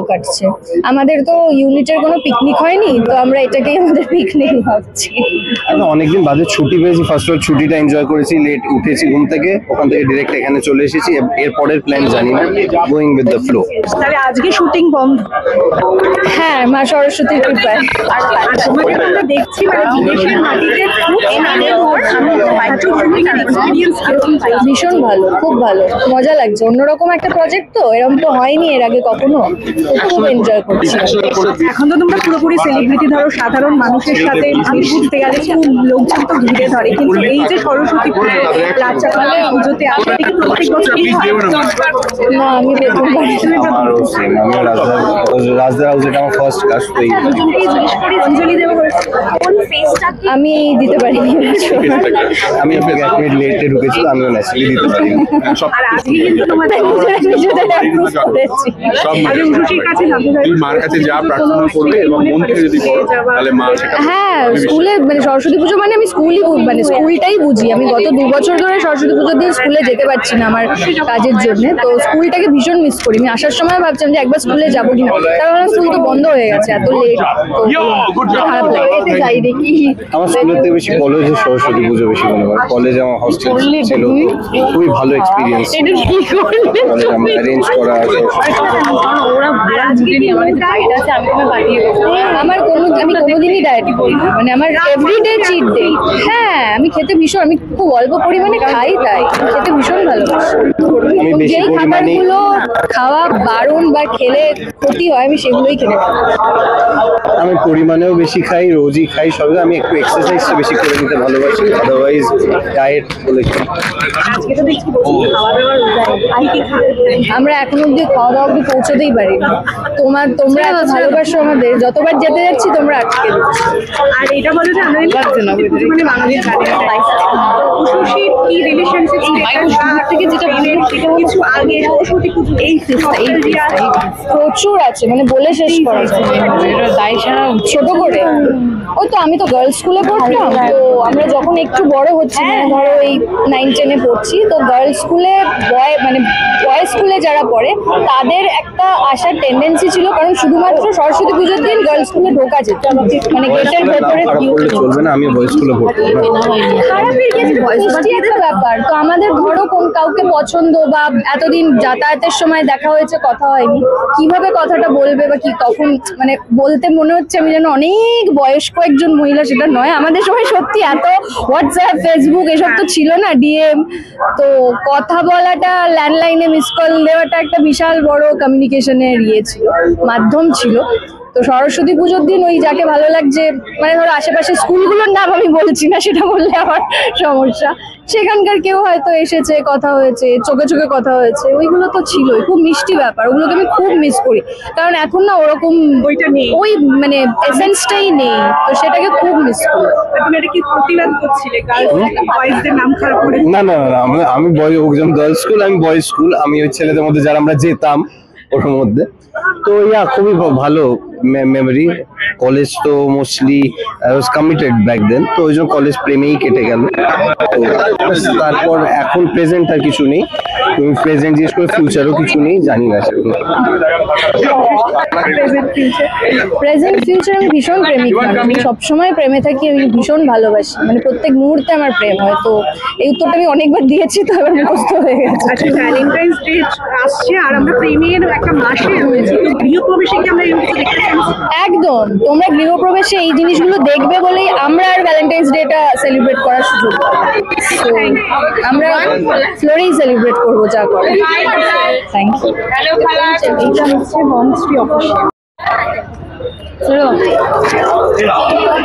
কাটছে। আমাদের তো ইউনিটের কোনো পিকনিক হয়নি, তো আমরা এটাকেই আমাদের পিকনিক ভাবছি। অনেকদিন বাদে ছুটি পেয়েছি, ফার্স্ট অফ ছুটিটা এনজয় করেছি, লেট উঠেছি ঘুম থেকে, ওখান থেকে ডিরেক্ট এখানে চলে এসেছি। এর পরের প্ল্যান জানি না, গোয়িং উইথ দ্য ফ্লো। তাহলে আজকে শুটিং বন্ধ? হ্যাঁ, মা সরস্বতীর কৃপায়। তোমাকে তো আমরা দেখছি মানে বিদেশের মাটিতে খুব ভীষণ ভালো, খুব ভালো, মজা লাগছে। অন্যরকম একটা প্রজেক্ট, তো এরকম তো হয়নি এর আগে কখনো, খুব এনজয় করছি। এখন তো তোমরা পুরোপুরি সেলিব্রিটি, ধরো সাধারণ মানুষের সাথে ঘুরতে গেলে খুব লোকজন তো ঘিরে ধরে, কিন্তু এই যে সরস্বতী পুজো, রাজচাপালের পুজোতে আসলে কি প্রত্যেক বছর না, আমি প্রথমবার। আমারও সেম, আমি রাজদার হাউস, এটা আমার ফার্স্ট কাজ। অঞ্জলি দেবো কোন ফেসটা আমি দিতে পারিনি, আমি আপনাকে 1 মিনিট লেটে ঢুকেছি, তো আমিও ন্যাচারালি দিতে পারি। আর আজকে কিন্তু তোমাদের তুই মার কাছে যা প্রার্থনা করবে এবং মন থেকে যদি করো তাহলে মা সেটা। হ্যাঁ, স্কুলে মানে সরস্বতী পুজো মানে আমি স্কুলটাই বুঝি। আমি গত 2 বছর ধরে সরস্বতী পুজোর দিন স্কুলে যেতে পারছি না আমার কাজের জন্য, তো স্কুলটাকে ভীষণ মিস করি। আমি আসার সময় ভাবছিলাম যে একবার স্কুলে যাবো কিনা, কারণ স্কুল তো বন্ধ হয়ে গেছে, এত লেট, খারাপ লাগে। এতে যাই দেখি। আমার স্কুলের থেকে বেশি কলেজে সরস্বতী পুজো বেশি মনে হয়। কলেজে আমার হস্টেল ছিল, খুবই ভালো এক্সপিরিয়েন্স। কলেজ আমরা অ্যারেঞ্জ করা আমি কোনোদিনই ডায়েট করি না, মানে আমার এভরিডে চিট ডে। হ্যাঁ, আমি খেতে ভীষণ, আমি খুব অল্প পরিমাণে খাই, তাই খেতে ভীষণ ভালোবাসি। যেই খাবারগুলো খাওয়া বারণ বা খেলে ক্ষতি হয়, আমি সেগুলোই খেতে পারি। আমি পরিমাণেও বেশি খাই, রোজই খাই সবই। আমি একটু এক্সারসাইজটা বেশি করে নিতে ভালোবাসি, আদারওয়াইজ ডায়েট বলে আমরা এখন অব্দি খাওয়া দাওয়া অব্দি পৌঁছতেই পারি না। তোমরা এত ভালোবাসো আমাদের, যতবার যেতে যাচ্ছি তোমরা আটকে দিচ্ছ। আর এটা বলো যে আমাদের মানে বাঙালির কি রিলেশনশিপ থেকে যেটা কিছু আগে সরস্বতী পুজো এই প্রচুর আছে, মানে বলে শেষ করা যায় ছোট করে। ওই তো আমি তো গার্লস স্কুলে পড়তাম, তো আমরা যখন একটু বড় হচ্ছি, মানে ধরো এই 9-10-এ পড়ছি, তো গার্লস স্কুলে বয়েজ স্কুলে যারা পড়ে তাদের একটা আসার টেন্ডেন্সি ছিল, কারণ শুধুমাত্র সরস্বতী পুজোর দিন গার্লস স্কুলে ঢোকা যেত, মানে গেটের ভেতরে চলবে না। আমি বয়েজ স্কুলে পড়তাম, একটা ব্যাপার। তো আমাদের ধরো কাউকে পছন্দ বা এতদিন যাতায়াতের সময় দেখা হয়েছে, কথা হয়নি, কিভাবে কথাটা বলবে বা কি, তখন মানে বলতে মনে হচ্ছে আমি যেন অনেক বয়স্ক একজন মহিলা, সেটা নয়। আমাদের সময় সত্যি এত হোয়াটসঅ্যাপ, ফেসবুক এসব তো ছিল না, ডিএম, তো কথা বলাটা, ল্যান্ডলাইনে মিস কল দেওয়াটা একটা বিশাল বড় কমিউনিকেশনের ছিল, মাধ্যম ছিল। তো সরস্বতী পুজোর দিন ওই যাকে ভালো লাগছে, মানে ধরো আশেপাশে স্কুলগুলোর নাম আমি বলছি না, সেটা বললে আমার সমস্যা, সেখানকার কেউ হয়তো এসেছে, কথা হয়েছে, চোখে চোখে কথা হয়েছে, ওইগুলো তো ছিলই, খুব মিষ্টি ব্যাপার। ওগুলোকে আমি খুব মিস করি, কারণ এখন না ওরকম ওইটা নেই, ওই মানে এসেন্সটাই নেই, তো সেটাকে খুব মিস করি। তুমি এটা কি প্রতিবাদ করছিলে বয়েজদের নাম খারাপ করে? না না না, আমি গার্লস স্কুল, আমি বয়েজ স্কুল। আমি ওই ছেলেদের মধ্যে যারা আমরা যেতাম ওর মধ্যে, তো খুবই ভালো মেমোরি। কলেজ তো মোস্টলি ওয়াজ কমিটেড ব্যাক দেন, তো ওই জন্য কলেজ প্রেমেই কেটে গেল। তো তারপর এখন প্রেজেন্ট আর কিছু নেই। তুমি প্রেজেন্ট জিজ্ঞেস করে ফিউচারও কিছু নেই, জানি না সেরকম। প্রেজেন্ট ফিউচার আমি ভীষণ প্রেমিক, আমি সবসময় প্রেমে থাকি, আমি ভীষণ ভালোবাসি, মানে প্রত্যেক মুহূর্তে আমার প্রেম হয়। তো এই উত্তরটা আমি অনেকবার দিয়েছি, তো এবার মুখস্থ হয়ে গেছে। আচ্ছা, ভ্যালেন্টাইন্স ডে আসছে আর আমরা প্রেমের একটা মাসে রয়েছি, তো গৃহপ্রবেশে কি আমরা এরকম দেখতে চাই? একদম, তোমরা গৃহপ্রবেশে এই জিনিসগুলো দেখবে বলেই আমরা আর ভ্যালেন্টাইন্স ডেটা সেলিব্রেট করার সুযোগ পাবো। আমরা ফ্লোরেই সেলিব্রেট করবো যা করে। Thank you. এটা হচ্ছে বনশ্রী অফিস।